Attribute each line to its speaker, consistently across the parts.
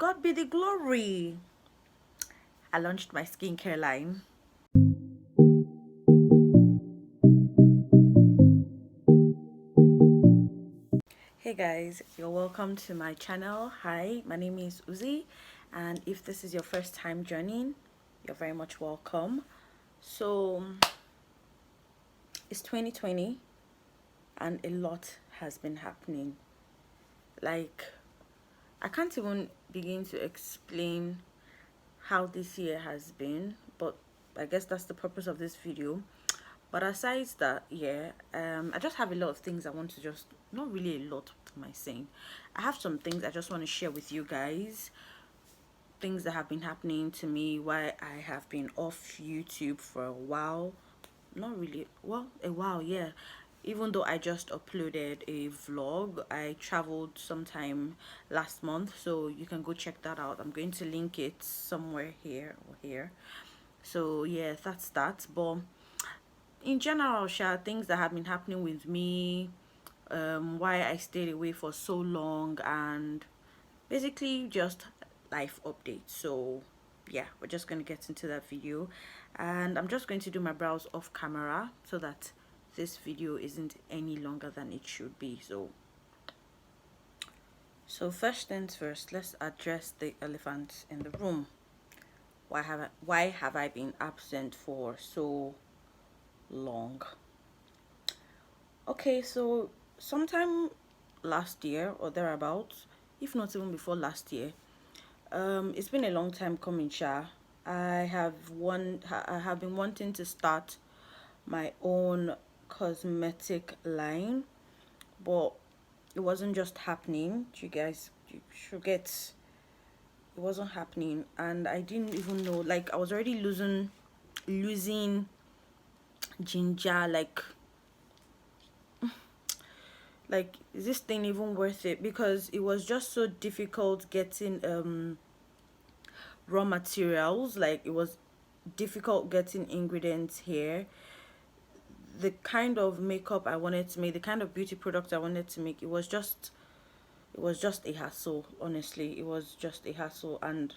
Speaker 1: God be the glory. I launched my skincare line. Hey guys, you're welcome to my channel. Hi, my name is Uzi, and if this is your first time joining, you're very much welcome. So it's 2020 and a lot has been happening. Like, I can't even begin to explain how this year has been, but I guess that's the purpose of this video. But aside that, I just have a lot of things I want to just, not really a lot, what am I saying? I have some things I just want to share with you guys, things that have been happening to me while I have been off YouTube for a while. Not really, well, a while, yeah. Even though I just uploaded a vlog, I traveled sometime last month, so you can go check that out. I'm going to link it somewhere here or here. So yeah, that's that. But in general, things that have been happening with me, why I stayed away for so long, and basically just life updates. So yeah, we're just going to get into that video, and I'm just going to do my brows off camera so that this video isn't any longer than it should be. So first things first, let's address the elephant in the room. Why have I been absent for so long? Okay, so sometime last year or thereabouts, if not even before last year, it's been a long time coming, I have been wanting to start my own cosmetic line, but it wasn't just happening. You should get, it wasn't happening, and I didn't even know, like I was already losing ginger, like is this thing even worth it? Because it was just so difficult getting raw materials. Like, it was difficult getting ingredients here. The kind of makeup I wanted to make, the kind of beauty products I wanted to make, it was just a hassle. Honestly, it was just a hassle, and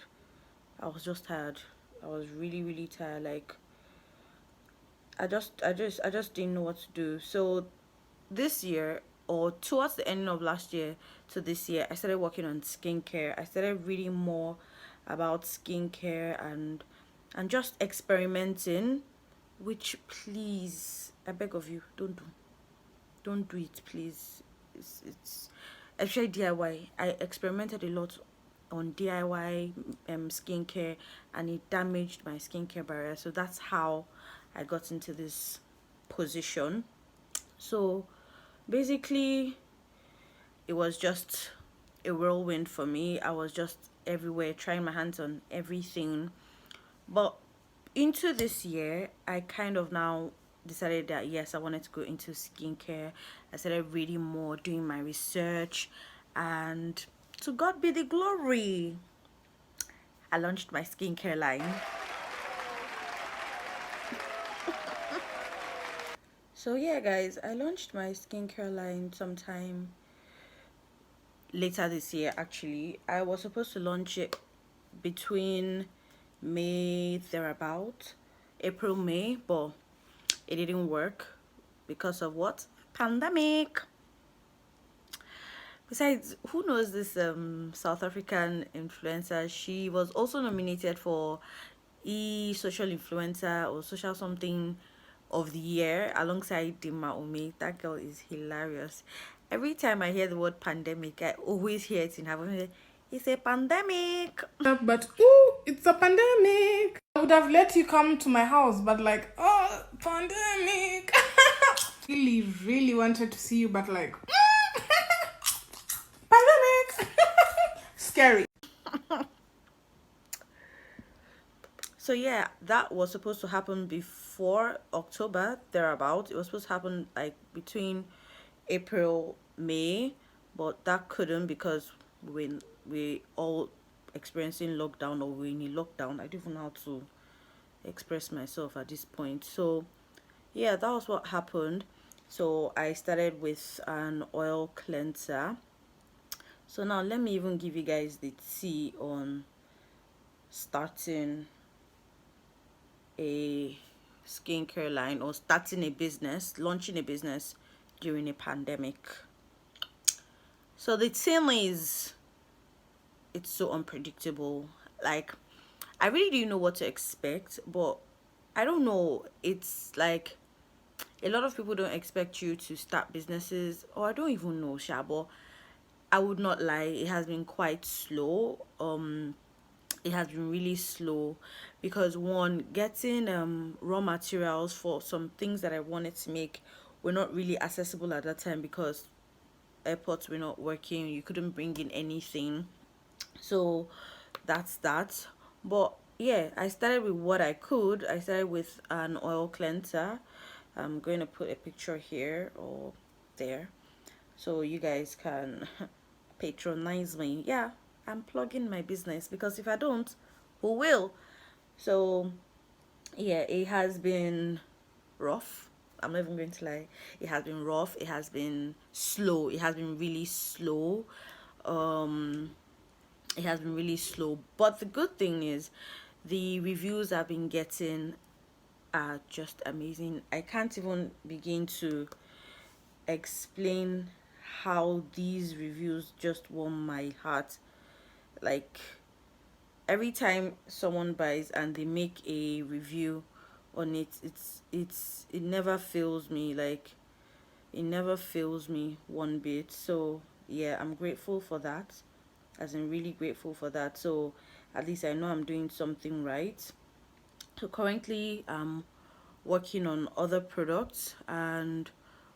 Speaker 1: I was just tired. I was really tired. Like, I just didn't know what to do. So this year, or towards the ending of last year to this year, I started working on skincare. I started reading more about skincare and just experimenting, which, please, I beg of you, don't do it, please. It's especially DIY. I experimented a lot on DIY skincare, and it damaged my skincare barrier. So that's how I got into this position. So basically, it was just a whirlwind for me. I was just everywhere, trying my hands on everything. But into this year, I kind of now decided that yes, I wanted to go into skincare. I started reading more, doing my research, and to God be the glory, I launched my skincare line. So yeah guys, I launched my skincare line sometime later this year. Actually, I was supposed to launch it between May, thereabout, April, May, but it didn't work because of what? Pandemic. Besides, who knows this South African influencer? She was also nominated for social influencer or social something of the year alongside Dima Ome. That girl is hilarious. Every time I hear the word pandemic, I always hear it in her voice. It's a pandemic.
Speaker 2: But ooh, it's a pandemic. I would have let you come to my house, but like, oh, pandemic. Really wanted to see you, but like, pandemic. Scary.
Speaker 1: So yeah, that was supposed to happen before October, thereabout. It was supposed to happen like between April, May, but that couldn't because we all experiencing lockdown, or we're in a lockdown. I don't even know how to express myself at this point. So yeah, that was what happened. So I started with an oil cleanser So now let me even give you guys the tea on starting a skincare line or starting a business, launching a business during a pandemic. So the thing is, it's so unpredictable. Like, I really didn't know what to expect, but I don't know. It's like a lot of people don't expect you to start businesses, or I don't even know, Shabo. I would not lie, it has been quite slow. It has been really slow because one, getting raw materials for some things that I wanted to make were not really accessible at that time because airports were not working. You couldn't bring in anything. So that's that. But yeah, I started with what I could. I started with an oil cleanser. I'm going to put a picture here or there so you guys can patronize me. Yeah, I'm plugging my business because if I don't, who will? So yeah, it has been rough. I'm not even going to lie. It has been rough. It has been slow. It has been really slow. Um, it has been really slow. But the good thing is, the reviews I've been getting are just amazing. I can't even begin to explain how these reviews just warm my heart. Like, every time someone buys and they make a review on it, it never fails me. Like, it never fails me one bit. So yeah, I'm grateful for that, as in really grateful for that. So at least I know I'm doing something right. So currently I'm working on other products, and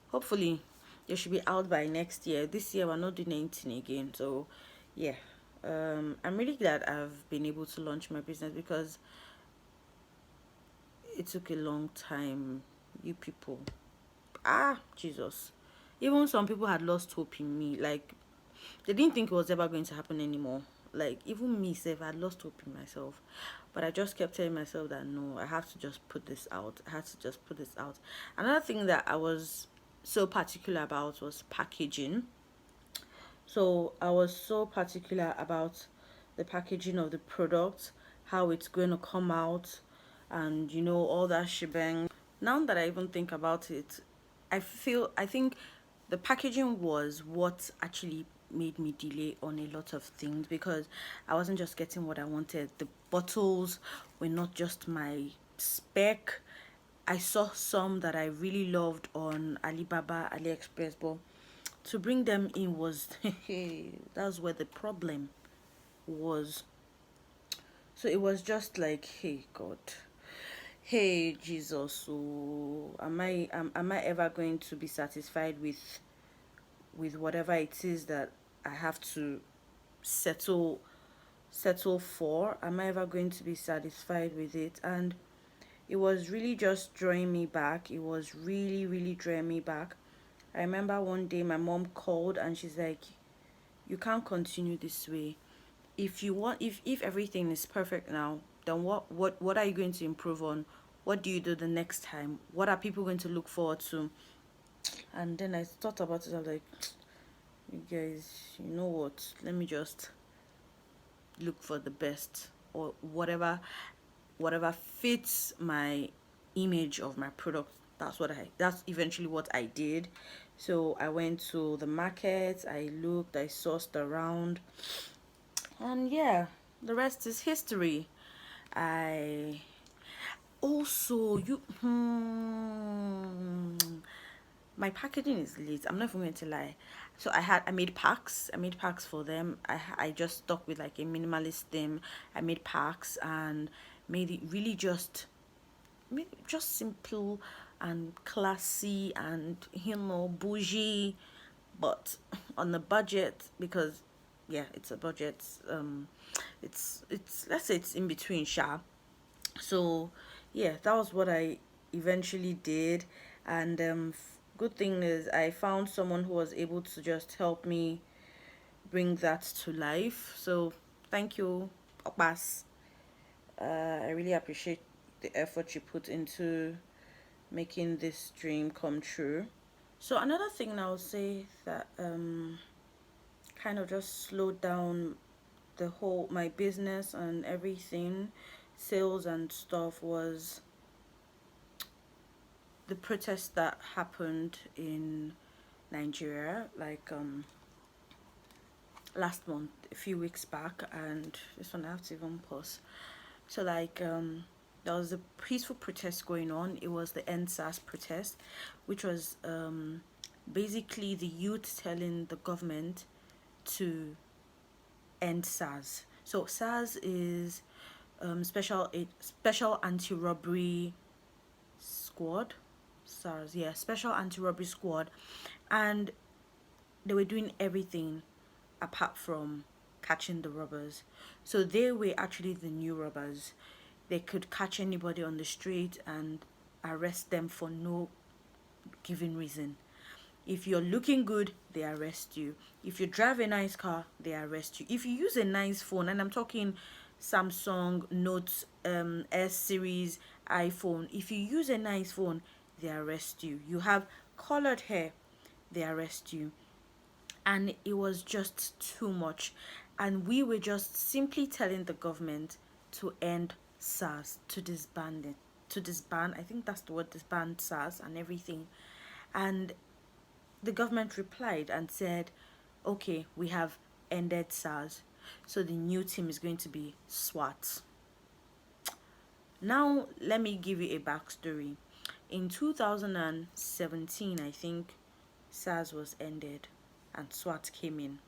Speaker 1: hopefully they should be out by next year. This year we're not doing anything again. So yeah, I'm really glad I've been able to launch my business because it took a long time. You people, Jesus, even some people had lost hope in me. Like, they didn't think it was ever going to happen anymore. Like, even me self, I had lost hope in myself, but I just kept telling myself that no, I have to just put this out. I had to just put this out. Another thing that I was so particular about was packaging. So I was so particular about the packaging of the product, how it's going to come out, and all that shebang. Now that I even think about it, I think the packaging was what actually made me delay on a lot of things because I wasn't just getting what I wanted. The bottles were not just my spec. I saw some that I really loved on Alibaba, AliExpress, but to bring them in was that's where the problem was. So it was just like, hey God, hey Jesus, so am I ever going to be satisfied with whatever it is that I have to settle for? Am I ever going to be satisfied with it? And it was really just drawing me back. It was really, really drawing me back. I remember one day my mom called and she's like, you can't continue this way. If you want, if everything is perfect now, then what are you going to improve on? What do you do the next time? What are people going to look forward to? And then I thought about it. I was like, you guys, you know what? Let me just look for the best or whatever fits my image of my product. That's eventually what I did. So I went to the market, I looked, I sourced around, and yeah, the rest is history. I also you my packaging is lit. I'm not even going to lie. So I made packs. I made packs for them. I just stuck with like a minimalist theme. I made packs and made it really just simple and classy and bougie, but on the budget because yeah, it's a budget. It's let's say it's in between, sha. So yeah, that was what I eventually did. And good thing is I found someone who was able to just help me bring that to life. So thank you, Okbas. I really appreciate the effort you put into making this dream come true. So another thing I'll say that kind of just slowed down the whole my business and everything, sales and stuff, was the protest that happened in Nigeria, like last month, a few weeks back. And this one I have to even pause. So like there was a peaceful protest going on. It was the End SARS protest, which was basically the youth telling the government to end SARS. So SARS is special anti-robbery squad. SARS, yeah, special anti-robbery squad. And they were doing everything apart from catching the robbers. So they were actually the new robbers. They could catch anybody on the street and arrest them for no given reason. If you're looking good, they arrest you. If you drive a nice car, they arrest you. If you use a nice phone, and I'm talking Samsung Note S series iPhone, if you use a nice phone, they arrest you. You have colored hair, they arrest you. And it was just too much. And we were just simply telling the government to end SARS, to disband it, to disband, I think that's the word, disband SARS and everything. And the government replied and said, okay, we have ended SARS. So the new team is going to be SWAT. Now, let me give you a backstory. In 2017, I think, SARS was ended and SWAT came in.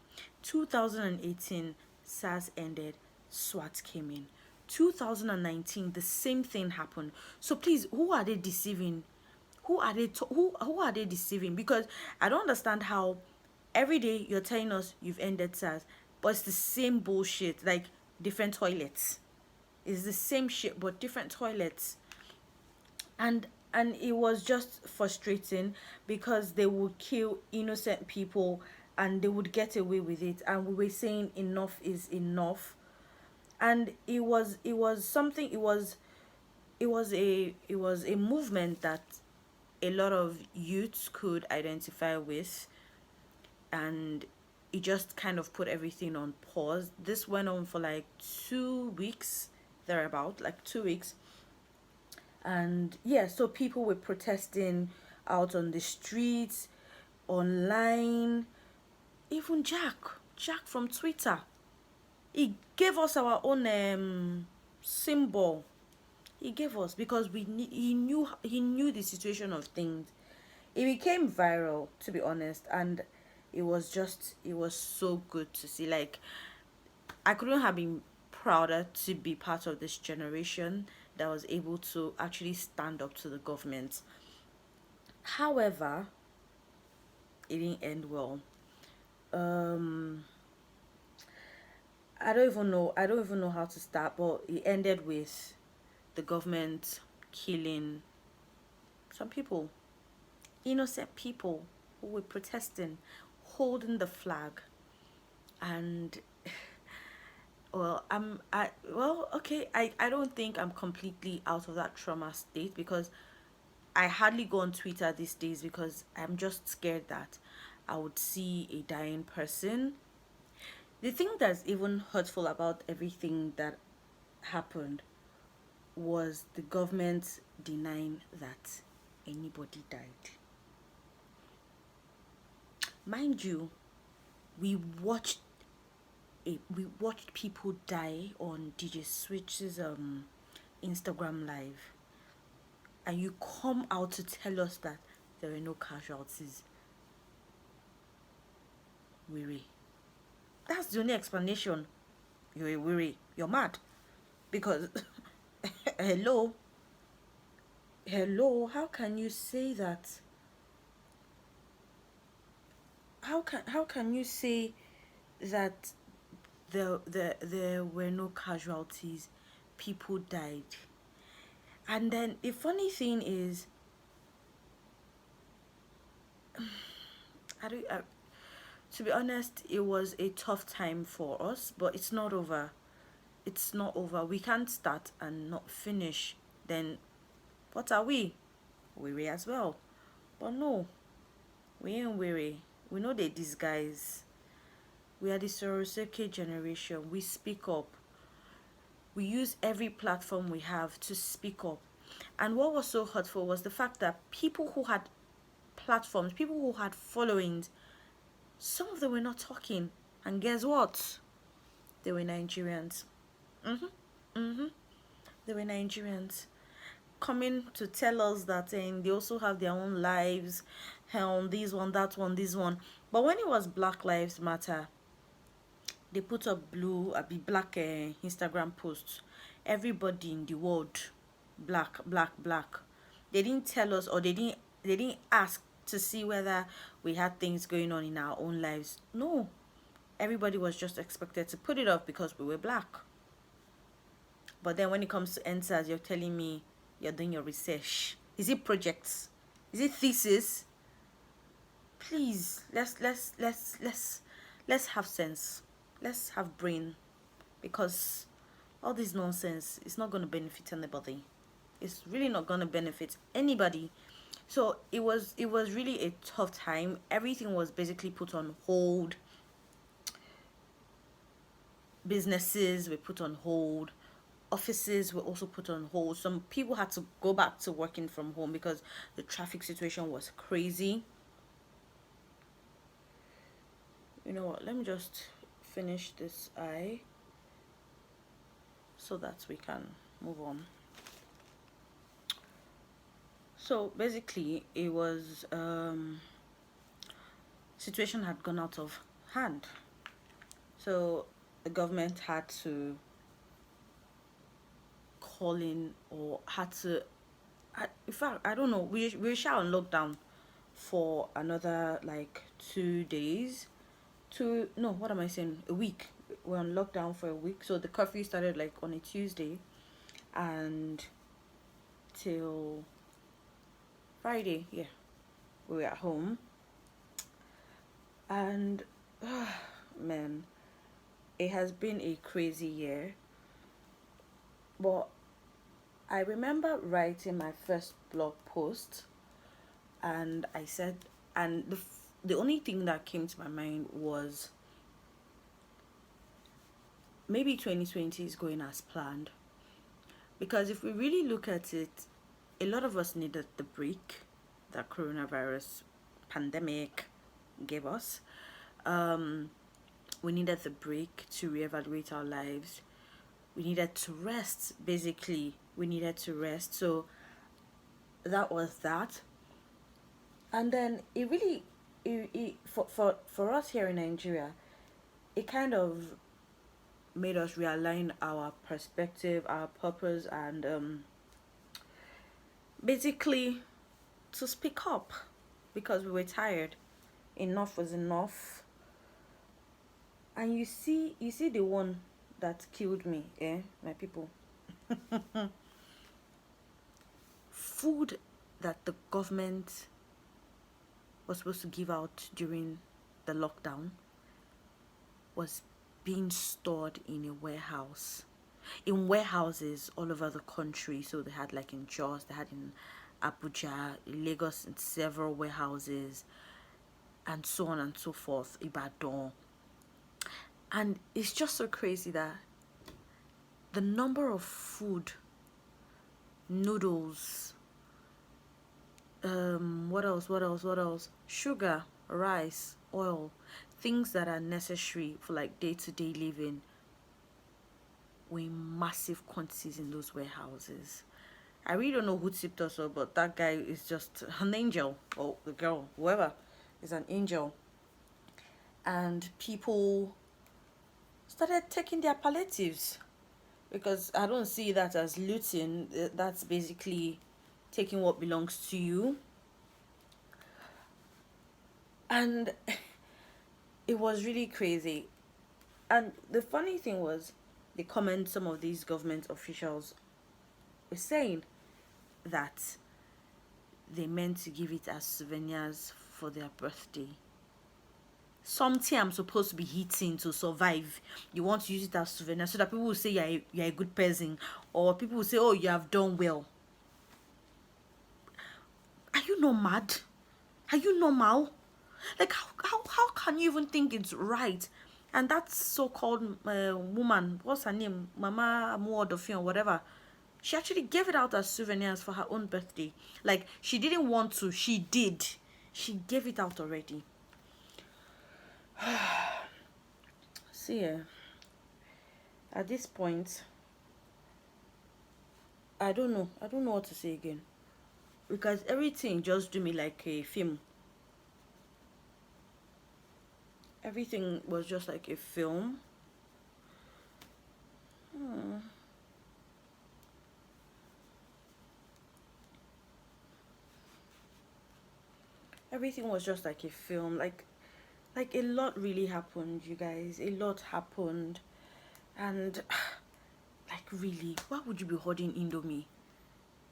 Speaker 1: 2018, SARS ended, SWAT came in. 2019, the same thing happened. So please, who are they deceiving? Who are they deceiving? Because I don't understand how every day you're telling us you've ended SARS, but it's the same bullshit, like different toilets. It's the same shit but different toilets. And it was just frustrating because they would kill innocent people and they would get away with it, and we were saying enough is enough. And it was something, it was a movement that a lot of youths could identify with, and it just kind of put everything on pause. This went on for like 2 weeks, thereabout, like 2 weeks. And yeah, so people were protesting out on the streets, online. Even Jack from Twitter, he gave us our own symbol. He gave us, because he knew the situation of things. It became viral, to be honest, and it was so good to see. Like, I couldn't have been prouder to be part of this generation that was able to actually stand up to the government. However, it didn't end well. I don't even know how to start, but it ended with the government killing some people, innocent people who were protesting, holding the flag. And I don't think I'm completely out of that trauma state, because I hardly go on Twitter these days because I'm just scared that I would see a dying person. The thing that's even hurtful about everything that happened was the government denying that anybody died. Mind you, we watched people die on DJ Switch's Instagram live, and you come out to tell us that there were no casualties. Weary. That's the only explanation. You're a weary. You're mad. Because hello, how can you say that? How can you say that there were no casualties, people died? And then the funny thing is, to be honest, it was a tough time for us, but it's not over. It's not over. We can't start and not finish. Then what are we? Weary as well. But no, we ain't weary. We know they disguise. We are the Soroseke generation. We speak up. We use every platform we have to speak up. And what was so hurtful was the fact that people who had platforms, people who had followings, some of them were not talking. And guess what? They were Nigerians. They were Nigerians coming to tell us that they also have their own lives, this one, that one, this one. But when it was Black Lives Matter, they put up black Instagram posts. Everybody in the world, black, black, black. They didn't tell us, or they didn't ask to see whether we had things going on in our own lives. No, everybody was just expected to put it up because we were black. But then when it comes to answers, you're telling me you're doing your research. Is it projects? Is it thesis? Please, let's have sense. Let's have brain, because all this nonsense is not going to benefit anybody. It's really not going to benefit anybody. So it was really a tough time. Everything was basically put on hold. Businesses were put on hold. Offices were also put on hold. Some people had to go back to working from home because the traffic situation was crazy. You know what? Let me just finish this eye so that we can move on. So basically, it was situation had gone out of hand. So the government had to call in, or had to, in fact, I don't know, we shall on lockdown for another like 2 days. A week. We're on lockdown for a week. So the curfew started like on a Tuesday, and till Friday, yeah, we were at home. And man, it has been a crazy year. But I remember writing my first blog post, and I said, and the only thing that came to my mind was maybe 2020 is going as planned. Because if we really look at it, a lot of us needed the break that coronavirus pandemic gave us. We needed the break to reevaluate our lives. We needed to rest, basically. We needed to rest. So that was that. And then it really, for us here in Nigeria, it kind of made us realign our perspective, our purpose, and basically to speak up, because we were tired. Enough was enough. And you see the one that killed me, my people. Food that the government was supposed to give out during the lockdown was being stored in a warehouse, in warehouses all over the country. So they had like in Jos, they had in Abuja, Lagos, in several warehouses, and so on and so forth, Ibadan. And it's just so crazy that the number of food, noodles, what else? Sugar, rice, oil, things that are necessary for like day-to-day living, were in massive quantities in those warehouses. I really don't know who tipped us up, but that guy is just an angel, or the girl, whoever, is an angel. And people started taking their palliatives, because I don't see that as looting. That's basically taking what belongs to you. And it was really crazy. And the funny thing was, the comment some of these government officials were saying that they meant to give it as souvenirs for their birthday. Something I'm supposed to be eating to survive, you want to use it as souvenir, so that people will say you're a good person, or people will say, oh, you have done well. Are you not mad? Are you normal? Like, how can you even think it's right And that so-called woman, what's her name, Mama Amuodofion or whatever, she actually gave it out as souvenirs for her own birthday. Like, she didn't want to, she did. She gave it out already. See, at this point, I don't know what to say again, because everything just do me like a film. Everything was just like a film. Everything was just like a film. Like a lot really happened, you guys. A lot happened. And like, really, why would you be hoarding Indomie?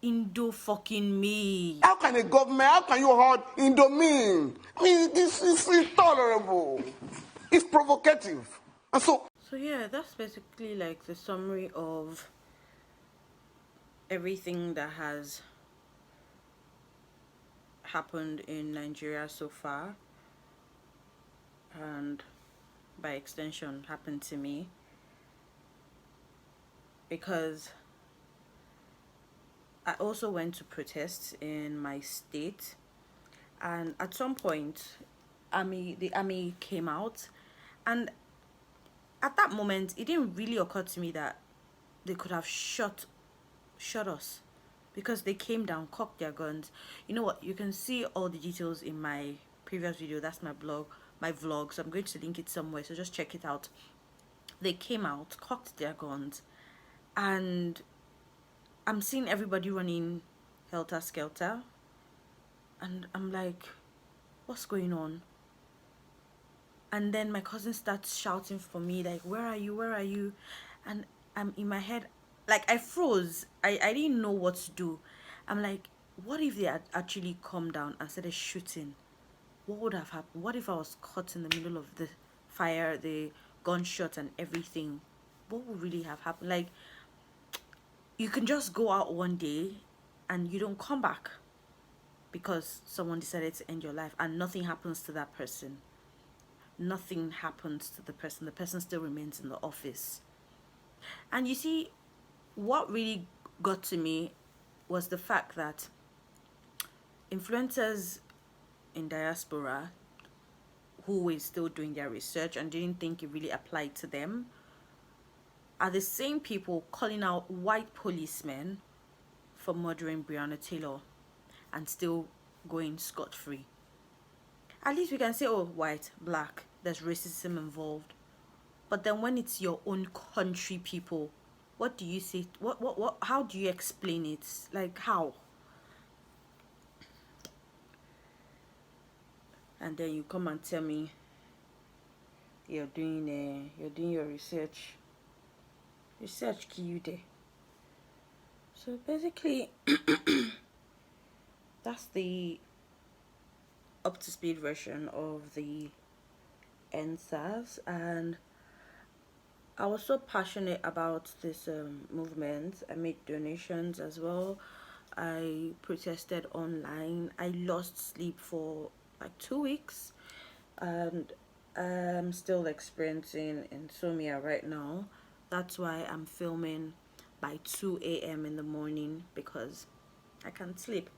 Speaker 1: Indo fucking me.
Speaker 3: How can a government, how can you hoard Indomie? I mean, this is intolerable. It's provocative. And so
Speaker 1: Yeah, that's basically like the summary of everything that has happened in Nigeria so far, and by extension happened to me, because I also went to protest in my state, and at some point the army came out, and at that moment it didn't really occur to me that they could have shot us, because they came down, cocked their guns. You know what, you can see all the details in my previous video. That's my vlog, so I'm going to link it somewhere, so just check it out. They came out, cocked their guns, and I'm seeing everybody running helter skelter, and I'm like, what's going on? And then my cousin starts shouting for me, like, where are you? And I'm in my head, like, I froze. I didn't know what to do. I'm like, what if they had actually come down and started shooting? What would have happened? What if I was caught in the middle of the fire, the gunshot and everything? What would really have happened? Like, you can just go out one day and you don't come back because someone decided to end your life, and nothing happens to that person. Nothing happens to the person still remains in the office. And you see, what really got to me was the fact that influencers in diaspora who were still doing their research and didn't think it really applied to them are the same people calling out white policemen for murdering Breonna Taylor and still going scot-free. At least we can say, oh, white, black, there's racism involved. But then when it's your own country people, what do you say? What how do you explain it? Like, how? And then you come and tell me you're doing your research. Research key you there. So basically that's the up to speed version of the NSAS, and I was so passionate about this movement. I made donations as well. I protested online. I lost sleep for like 2 weeks, and I'm still experiencing insomnia right now. That's why I'm filming by 2 a.m. in the morning, because I can't sleep.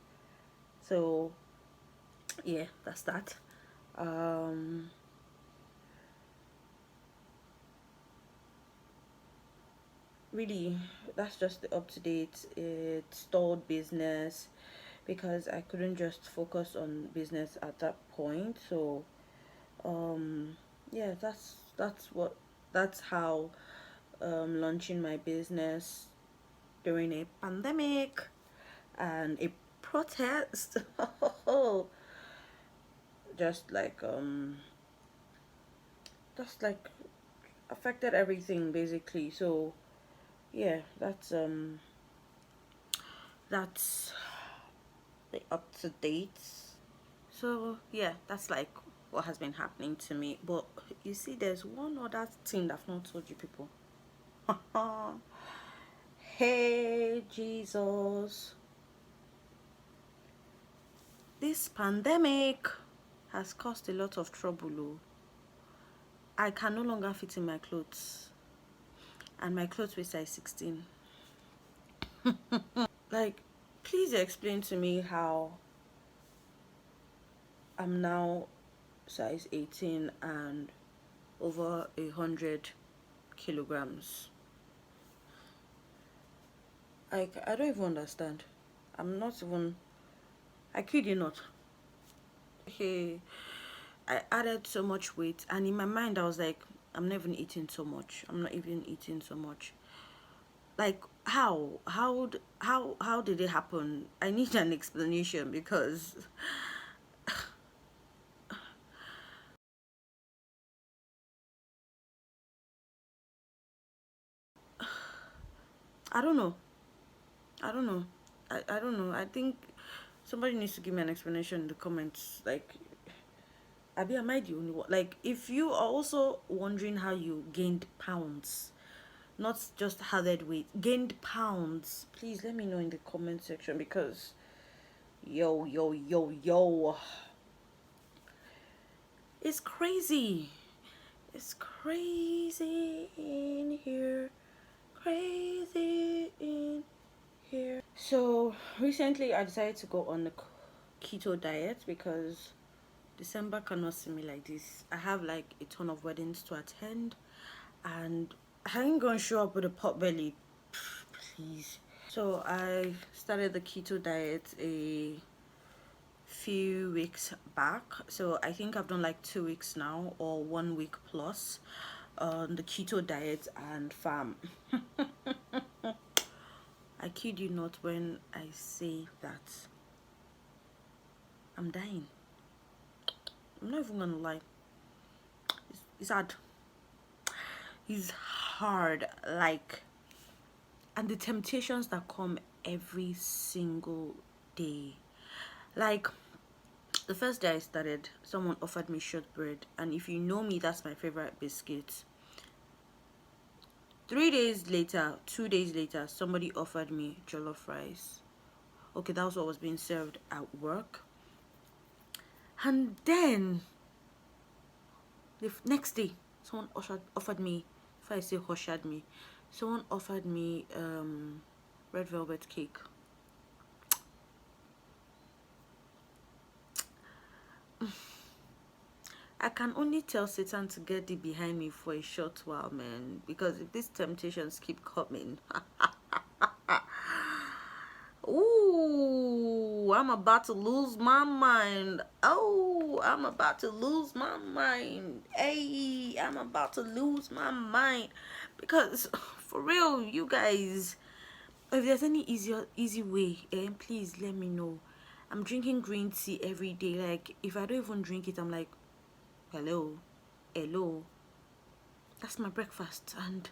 Speaker 1: So yeah, that's that. Really, that's just the up-to-date. It stalled business because I couldn't just focus on business at that point. So yeah, that's how launching my business during a pandemic and a protest just like affected everything basically. So yeah, that's the up to date. So yeah, that's like what has been happening to me. But you see, there's one other thing that I've not told you people. Hey Jesus, this pandemic has caused a lot of trouble. Oh. I can no longer fit in my clothes, and my clothes were size 16. Like, please explain to me how I'm now size 18 and over 100 kilograms. Like, I don't even understand. I'm not even, I kid you not. Okay, I added so much weight, and in my mind I was like, I'm not even eating so much. I'm not even eating so much. Like, how did it happen? I need an explanation, because I don't know. I don't know. I don't know. I think somebody needs to give me an explanation in the comments. Like, Abi, am I the only one? Like, if you are also wondering how you gained pounds, not just added weight, gained pounds, please let me know in the comment section, because yo, it's crazy. It's crazy in here. Crazy in here. So recently I decided to go on the keto diet, because December cannot see me like this. I have like a ton of weddings to attend, and I ain't gonna show up with a pot belly, please. So I started the keto diet a few weeks back. So I think I've done like 2 weeks now, or 1 week plus, on the keto diet, and fam, I kid you not when I say that I'm dying. I'm not even gonna lie. It's hard. It's hard. Like, and the temptations that come every single day. Like, the first day I started, someone offered me shortbread, and if you know me, that's my favorite biscuit. 3 days later, 2 days later, somebody offered me jollof rice. Okay, that was what was being served at work. And then the next day, someone offered me, if I say ushered me, someone offered me red velvet cake. I can only tell Satan to get thee behind me for a short while, man, because if these temptations keep coming, ooh, I'm about to lose my mind. Oh, I'm about to lose my mind. Hey, I'm about to lose my mind. Because, for real, you guys, if there's any easy way, please let me know. I'm drinking green tea every day. Like, if I don't even drink it, I'm like, hello. That's my breakfast. And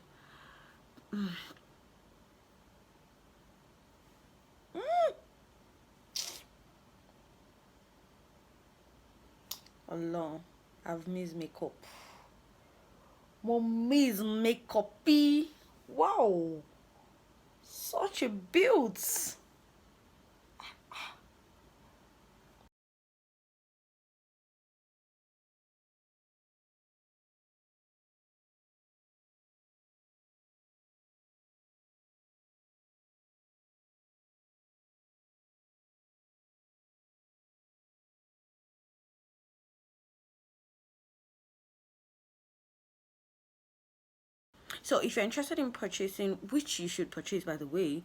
Speaker 1: Allah, I've missed makeup. Mommy's makeup. Wow, such a build. So if you're interested in purchasing, which you should purchase by the way,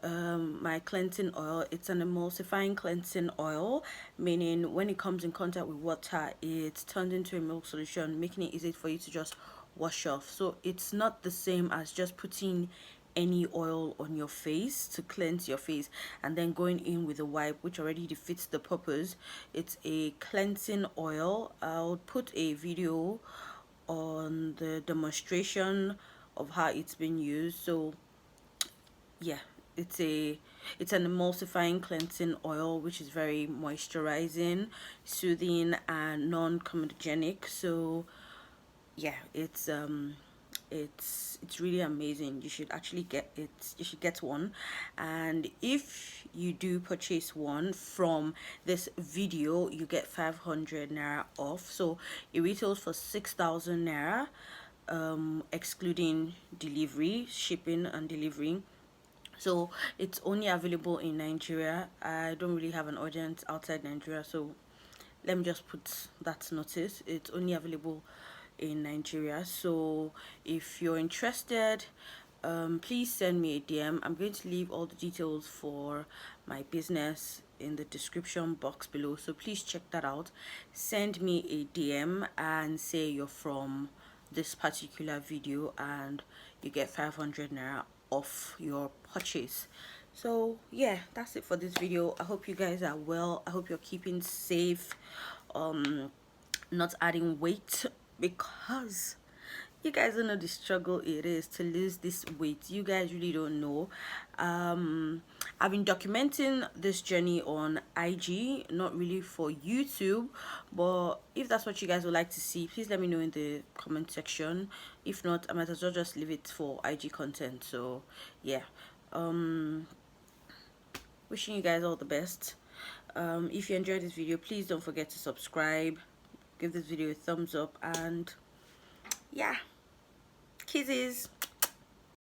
Speaker 1: my cleansing oil, it's an emulsifying cleansing oil, meaning when it comes in contact with water, it turns into a milk solution, making it easy for you to just wash off. So it's not the same as just putting any oil on your face to cleanse your face and then going in with a wipe, which already defeats the purpose. It's a cleansing oil. I'll put a video on the demonstration of how it's been used. So yeah, it's an emulsifying cleansing oil, which is very moisturizing, soothing, and non-comedogenic. So yeah, it's It's really amazing. You should actually get it. You should get one. And if you do purchase one from this video, you get 500 naira off. So it retails for 6,000 naira, excluding delivery, shipping and delivery. So it's only available in Nigeria. I don't really have an audience outside Nigeria, so let me just put that notice. It's only available in Nigeria. So if you're interested, please send me a DM. I'm going to leave all the details for my business in the description box below, so please check that out. Send me a DM and say you're from this particular video, and you get 500 naira off your purchase. So yeah, that's it for this video. I hope you guys are well. I hope you're keeping safe, not adding weight, because you guys don't know the struggle it is to lose this weight. You guys really don't know. I've been documenting this journey on IG, not really for YouTube, but if that's what you guys would like to see, please let me know in the comment section. If not, I might as well just leave it for IG content. So yeah, wishing you guys all the best. If you enjoyed this video, please don't forget to subscribe, give this video a thumbs up, and yeah, kisses.